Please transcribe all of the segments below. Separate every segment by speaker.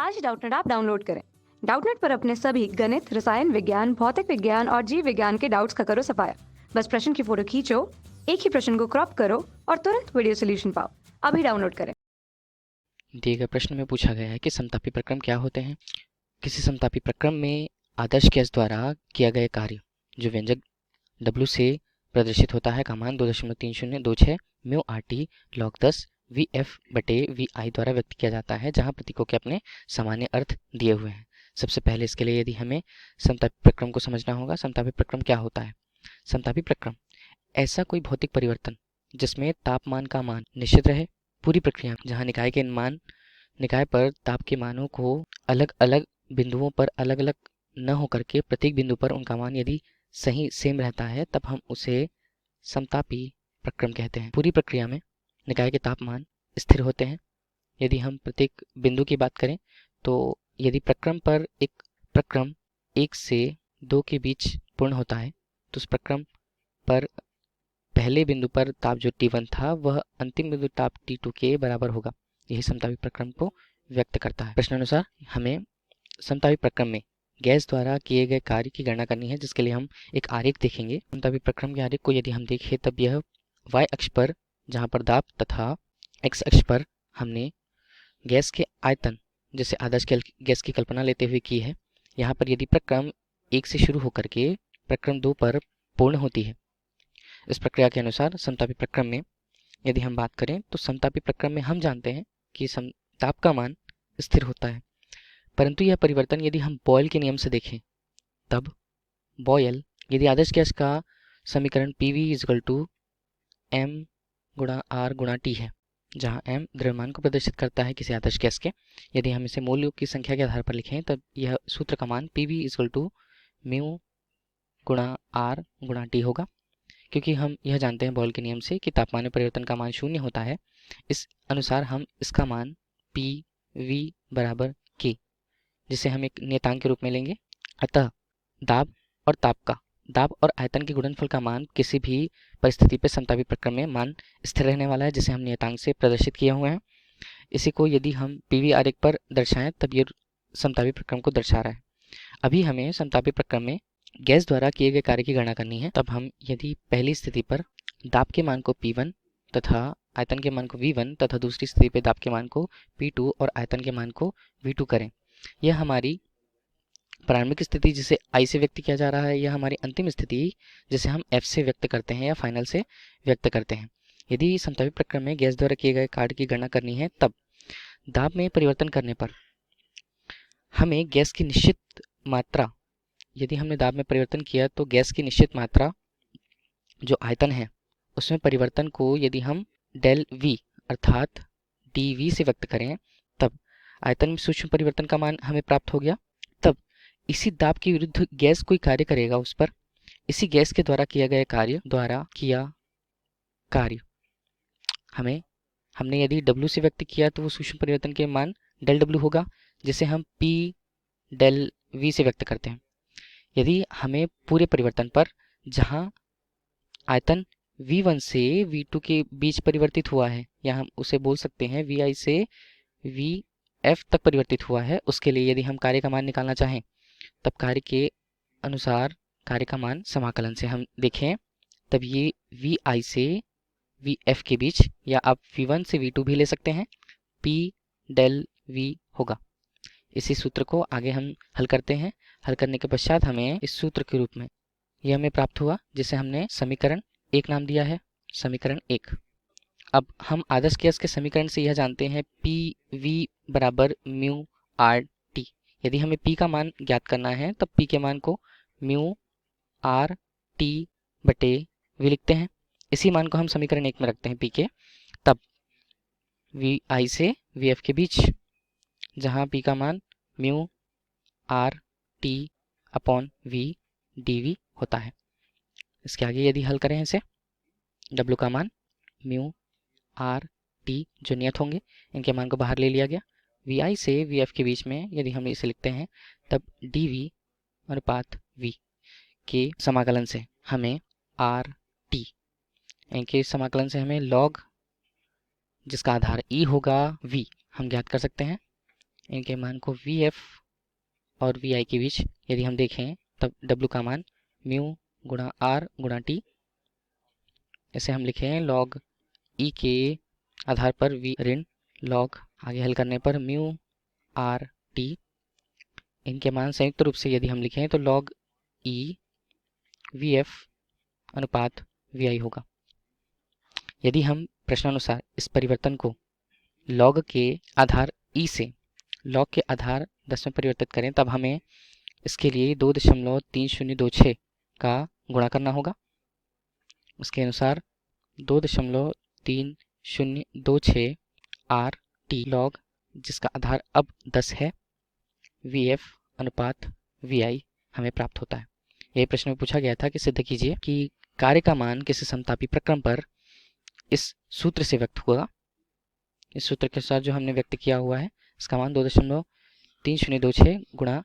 Speaker 1: आज Doubtnut app download करें। Doubtnut पर अपने सभी गणित, रसायन विज्ञान, भौतिक विज्ञान और जीव विज्ञान के डाउट्स का करो सफाया। बस प्रश्न की फोटो खींचो, एक ही प्रश्न को क्रॉप करो और तुरंत वीडियो सोल्यूशन पाओ। अभी डाउनलोड करें।
Speaker 2: दिए गए प्रश्न में पूछा गया है कि समतापी प्रक्रम क्या होते हैं। किसी समतापी प्रक्रम में आदर्श गैस द्वारा किया गया कार्य जो व्यंजक W से प्रदर्शित होता है का मान 2.3026 mu R T log 10 V F बटे वी आई द्वारा व्यक्त किया जाता है, जहां प्रतीकों के अपने सामान्य अर्थ दिए हुए हैं। सबसे पहले इसके लिए यदि हमें समतापी प्रक्रम को समझना होगा, समतापी प्रक्रम क्या होता है। समतापी प्रक्रम ऐसा कोई भौतिक परिवर्तन जिसमें तापमान का मान निश्चित रहे, पूरी प्रक्रिया जहाँ निकाय पर ताप के मानों को अलग अलग बिंदुओं पर अलग अलग न होकर के प्रत्येक बिंदु पर उनका मान यदि सही सेम रहता है, तब हम उसे समतापी प्रक्रम कहते हैं। पूरी प्रक्रिया में निकाय के तापमान स्थिर होते हैं। यदि हम प्रत्येक बिंदु की बात करें तो यदि प्रक्रम 1 से 2 के बीच पूर्ण होता है तो उस प्रक्रम पर पहले बिंदु पर ताप जो T1 था वह अंतिम बिंदु ताप T2 के बराबर होगा। यही समतापी प्रक्रम को व्यक्त करता है। प्रश्नानुसार हमें समतापी प्रक्रम में गैस द्वारा किए गए कार्य की गणना करनी है, जिसके लिए हम एक आरेख देखेंगे। समतापी प्रक्रम के आरेख को यदि हम देखें तब यह y अक्ष पर जहाँ पर दाब तथा x अक्ष पर हमने गैस के आयतन जैसे आदर्श गैस की कल्पना लेते हुए की है। यहाँ पर यदि प्रक्रम 1 से शुरू होकर के प्रक्रम 2 पर पूर्ण होती है। इस प्रक्रिया के अनुसार समतापी प्रक्रम में यदि हम बात करें तो समतापी प्रक्रम में हम जानते हैं कि ताप का मान स्थिर होता है, परंतु यह परिवर्तन यदि हम बॉयल के नियम से देखें तब बॉयल यदि आदर्श गैस का समीकरण PV = m गुणा R गुणा T है, जहाँ m द्रव्यमान को प्रदर्शित करता है किसी आदर्श गैस के। यदि हम इसे मूल्यों की संख्या के आधार पर लिखें तब यह सूत्र का मान PV = म्यू गुणा R गुणा T होगा। क्योंकि हम यह जानते हैं बॉयल के नियम से कि तापमान में परिवर्तन का मान 0 होता है, इस अनुसार हम इसका मान PV = K, जिसे हम एक नियतांक के रूप में लेंगे। अतः दाब और आयतन के गुणनफल का मान किसी भी परिस्थिति पर समतापी प्रक्रम में मान स्थिर रहने वाला है, जिसे हम नियतांक से प्रदर्शित किए हुए हैं। इसी को यदि हम PV आरेख पर दर्शाएं तब ये समतापी प्रक्रम को दर्शा रहा है। अभी हमें समतापी प्रक्रम में गैस द्वारा किए गए कार्य की गणना करनी है। तब हम यदि पहली स्थिति पर दाब के मान को P1 तथा आयतन के मान को V1 तथा दूसरी स्थिति पर दाब के मान को P2 और आयतन के मान को V2 करें, यह हमारी प्रारंभिक स्थिति जिसे I से व्यक्त किया जा रहा है, यह हमारी अंतिम स्थिति जिसे हम F से व्यक्त करते हैं या फाइनल से व्यक्त करते हैं। यदि समतापी प्रक्रम में गैस द्वारा किए गए कार्य की गणना करनी है तब दाब में परिवर्तन करने पर हमें गैस की निश्चित मात्रा, यदि हमने दाब में परिवर्तन किया तो गैस की निश्चित मात्रा जो आयतन है उसमें परिवर्तन को यदि हम डेल V अर्थात dV से व्यक्त करें तब आयतन में सूक्ष्म परिवर्तन का मान हमें प्राप्त हो गया। तब इसी दाब के विरुद्ध गैस कोई कार्य करेगा, उस पर इसी गैस के द्वारा किया कार्य हमने यदि W से व्यक्त किया तो वो सूक्ष्म परिवर्तन के मान डेल W होगा, जिसे हम P डेल V से व्यक्त करते हैं। यदि हमें पूरे परिवर्तन पर जहाँ आयतन V1 से V2 के बीच परिवर्तित हुआ है या हम उसे बोल सकते हैं VI से VF तक परिवर्तित हुआ है, उसके लिए यदि हम कार्य का मान निकालना चाहें तब कार्य के अनुसार कार्य का मान समाकलन से हम देखें तब ये VI से VF के बीच, या आप V1 से V2 भी ले सकते हैं, P डेल V होगा। इसी सूत्र को आगे हम हल करते हैं। हल करने के पश्चात हमें इस सूत्र के रूप में यह हमें प्राप्त हुआ, जिसे हमने समीकरण 1 नाम दिया है, समीकरण 1। अब हम आदर्श गैस के समीकरण से यह जानते हैं PV = म्यू आर टी। यदि हमें P का मान ज्ञात करना है तब P के मान को म्यू आर टी बटे V लिखते हैं। इसी मान को हम समीकरण 1 में रखते हैं P के। तब VI से VF के बीच जहाँ P का मान mu R T upon V dV होता है। इसके आगे यदि हल करें इसे, W का मान म्यू आर टी जो नियत होंगे इनके मान को बाहर ले लिया गया। VI से VF के बीच में यदि हम इसे लिखते हैं तब dV अनुपात V के समाकलन से हमें आर टी, इनके समाकलन से हमें लॉग जिसका आधार E होगा V हम ज्ञात कर सकते हैं। इनके मान को वी एफ और वी आई के बीच यदि हम देखें तब डब्ल्यू का मान म्यू गुणा आर गुणा टी, इसे हम लिखें लॉग ई के आधार पर वी ऋण लॉग, आगे हल करने पर म्यू आर टी। इनके मान संयुक्त रूप से यदि हम लिखें तो लॉग ई वी एफ अनुपात वी आई होगा। यदि हम प्रश्नानुसार इस परिवर्तन को लॉग के आधार ई से लॉग के आधार 10 में परिवर्तित करें तब हमें इसके लिए 2.3026 का गुणा करना होगा। उसके अनुसार 2.3026 आर टी लॉग जिसका आधार अब 10 है वी एफ अनुपात वी आई हमें प्राप्त होता है। यही प्रश्न में पूछा गया था कि सिद्ध कीजिए कि कार्य का मान किसी समतापी प्रक्रम पर इस सूत्र से व्यक्त होगा। इस सूत्र के अनुसार जो हमने व्यक्त किया हुआ है इसका मान 2.3026 गुणा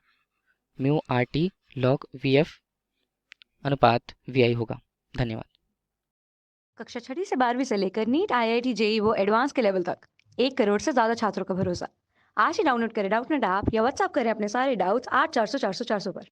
Speaker 2: mu R T log V F अनुपात वी आई होगा। धन्यवाद।
Speaker 1: कक्षा 6ठी से 12वीं से लेकर नीट, IIT, JEE वो एडवांस के लेवल तक 1 करोड़ से ज़्यादा छात्रों का भरोसा। आज ही डाउनलोड करें डाउटनेट ऐप या व्हाट्सएप करें अपने सारे डाउट्स 8400 400 400 पर।